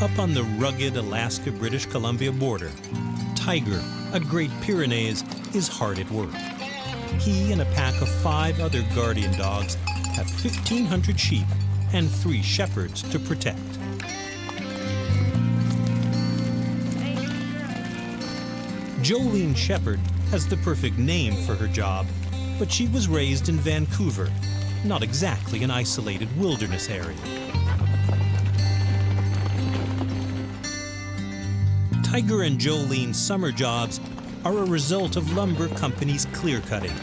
Up on the rugged Alaska-British Columbia border, Tiger, a Great Pyrenees, is hard at work. He and a pack of 5 other guardian dogs have 1,500 sheep and 3 shepherds to protect. Jolene Shepherd has the perfect name for her job, but she was raised in Vancouver, not exactly an isolated wilderness area. Tiger and Jolene's summer jobs are a result of lumber companies' clear-cutting.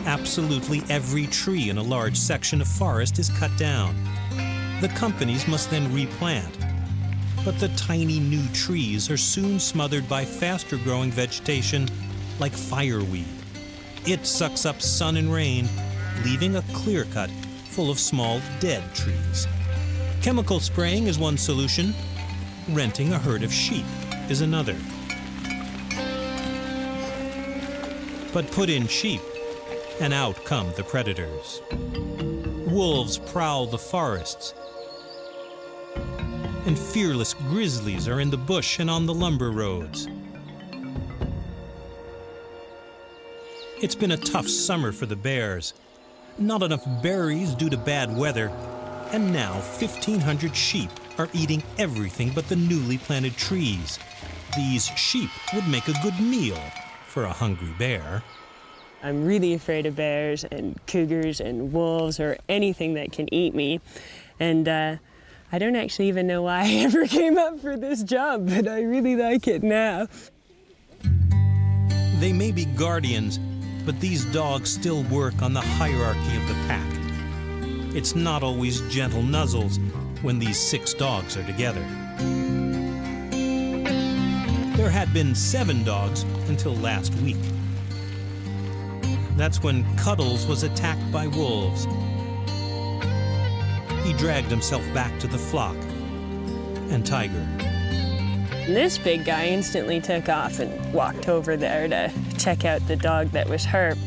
Absolutely every tree in a large section of forest is cut down. The companies must then replant. But the tiny new trees are soon smothered by faster-growing vegetation like fireweed. It sucks up sun and rain, leaving a clear cut full of small, dead trees. Chemical spraying is one solution. Renting a herd of sheep is another. But put in sheep, and out come the predators. Wolves prowl the forests, and fearless grizzlies are in the bush and on the lumber roads. It's been a tough summer for the bears. Not enough berries due to bad weather, and now 1,500 sheep are eating everything but the newly planted trees. These sheep would make a good meal for a hungry bear. I'm really afraid of bears and cougars and wolves or anything that can eat me. And I don't actually even know why I ever came up for this job, but I really like it now. They may be guardians, but these dogs still work on the hierarchy of the pack. It's not always gentle nuzzles when these 6 dogs are together. There had been 7 dogs until last week. That's when Cuddles was attacked by wolves. He dragged himself back to the flock, and Tiger. This big guy instantly took off and walked over there to check out the dog that was hurt.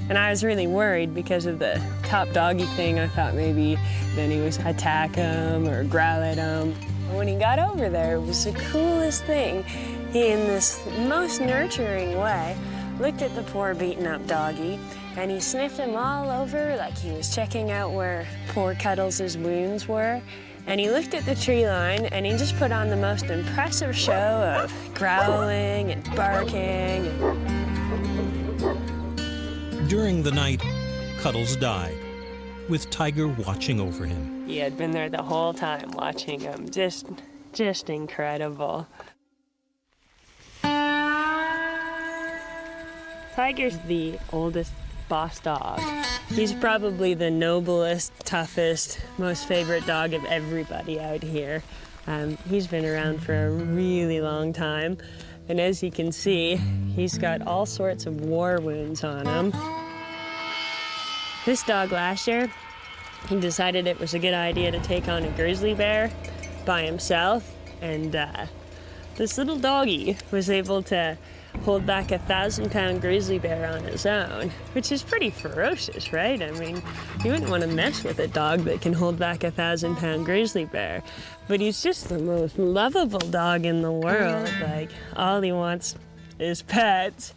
And I was really worried because of the top doggy thing. I thought maybe then he was attack him or growl at him. When he got over there, it was the coolest thing. He, in this most nurturing way, looked at the poor beaten up doggy, and he sniffed him all over like he was checking out where poor Cuddles' wounds were. And he looked at the tree line, and he just put on the most impressive show of growling and barking. During the night, Cuddles died, with Tiger watching over him. He had been there the whole time watching him. Just incredible. Tiger's the oldest boss dog. He's probably the noblest, toughest, most favorite dog of everybody out here. He's been around for a really long time, and as you can see, he's got all sorts of war wounds on him. This dog last year, he decided it was a good idea to take on a grizzly bear by himself, and this little doggy was able to hold back a 1,000-pound grizzly bear on his own, which is pretty ferocious, right? I mean, you wouldn't want to mess with a dog that can hold back a 1,000-pound grizzly bear. But he's just the most lovable dog in the world. Like, all he wants is pets.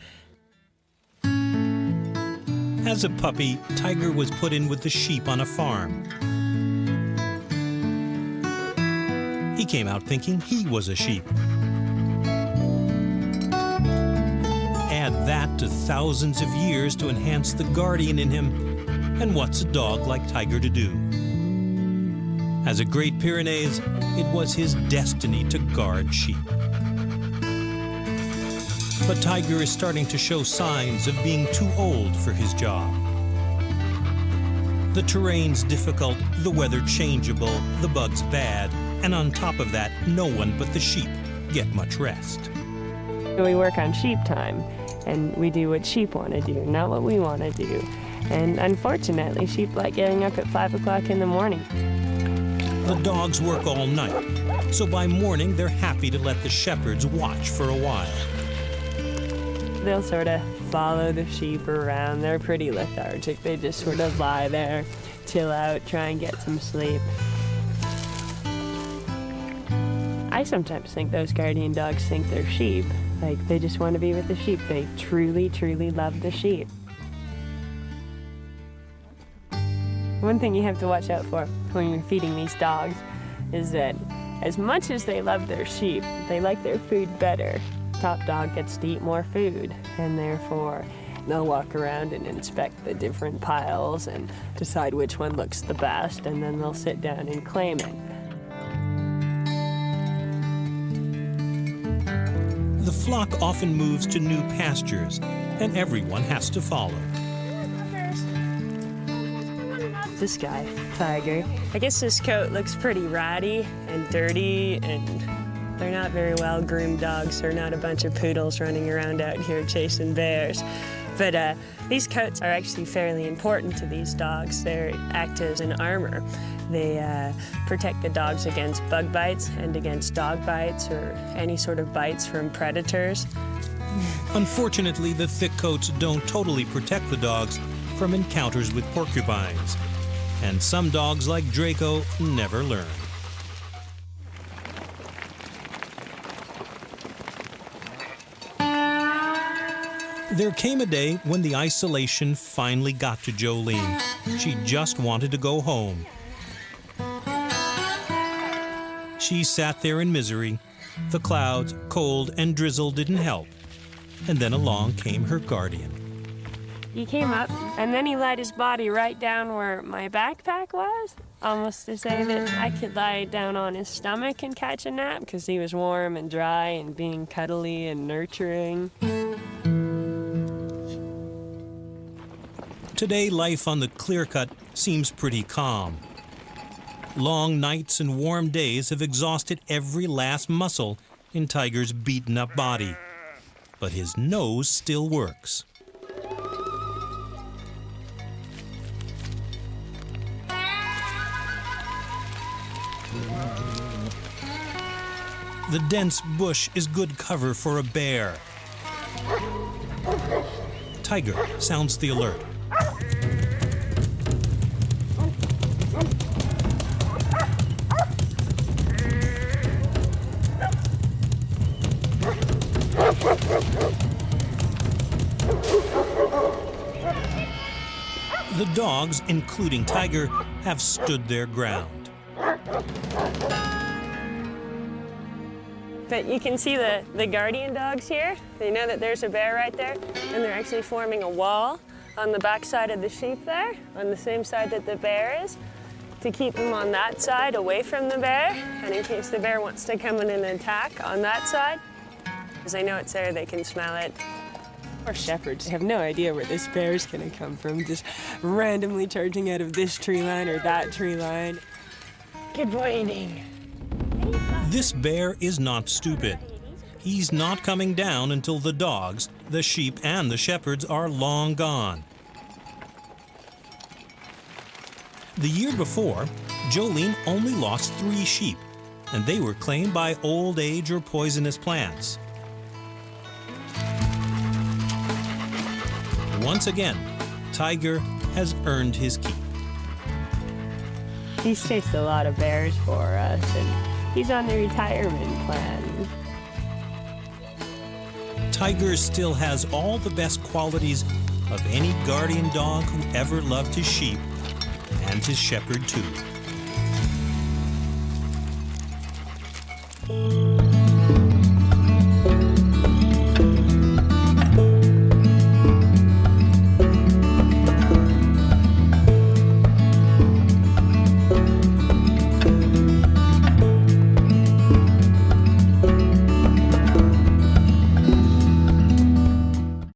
As a puppy, Tiger was put in with the sheep on a farm. He came out thinking he was a sheep. Add that to thousands of years to enhance the guardian in him, and what's a dog like Tiger to do? As a Great Pyrenees, it was his destiny to guard sheep. But Tiger is starting to show signs of being too old for his job. The terrain's difficult, the weather changeable, the bugs bad, and on top of that, no one but the sheep get much rest. We work on sheep time, and we do what sheep want to do, not what we want to do. And unfortunately, sheep like getting up at 5 o'clock in the morning. The dogs work all night, so by morning they're happy to let the shepherds watch for a while. They'll sort of follow the sheep around. They're pretty lethargic. They just sort of lie there, chill out, try and get some sleep. I sometimes think those guardian dogs think they're sheep. Like, they just want to be with the sheep. They truly, truly love the sheep. One thing you have to watch out for when you're feeding these dogs is that as much as they love their sheep, they like their food better. Top dog gets to eat more food, and therefore they'll walk around and inspect the different piles and decide which one looks the best, and then they'll sit down and claim it. The flock often moves to new pastures, and everyone has to follow. This guy, Tiger. I guess this coat looks pretty ratty and dirty, and they're not very well groomed dogs. They're not a bunch of poodles running around out here chasing bears. But these coats are actually fairly important to these dogs. They act as an armor. They protect the dogs against bug bites and against dog bites or any sort of bites from predators. Unfortunately, the thick coats don't totally protect the dogs from encounters with porcupines. And some dogs, like Draco, never learn. There came a day when the isolation finally got to Jolene. She just wanted to go home. She sat there in misery. The clouds, cold, and drizzle didn't help. And then along came her guardian. He came up, and then he laid his body right down where my backpack was, almost to say that I could lie down on his stomach and catch a nap, because he was warm and dry and being cuddly and nurturing. Today, life on the clear-cut seems pretty calm. Long nights and warm days have exhausted every last muscle in Tiger's beaten-up body. But his nose still works. The dense bush is good cover for a bear. Tiger sounds the alert. The dogs, including Tiger, have stood their ground. But you can see the guardian dogs here. They know that there's a bear right there, and they're actually forming a wall on the back side of the sheep there, on the same side that the bear is, to keep them on that side away from the bear, and in case the bear wants to come in and attack on that side. Because they know it's there, they can smell it. Our shepherds have no idea where this bear's gonna come from, just randomly charging out of this tree line or that tree line. Good boy eating. This bear is not stupid. He's not coming down until the dogs, the sheep, and the shepherds are long gone. The year before, Jolene only lost 3 sheep, and they were claimed by old age or poisonous plants. Once again, Tiger has earned his keep. He's chased a lot of bears for us, and he's on the retirement plan. Tiger still has all the best qualities of any guardian dog who ever loved his sheep, and his shepherd too.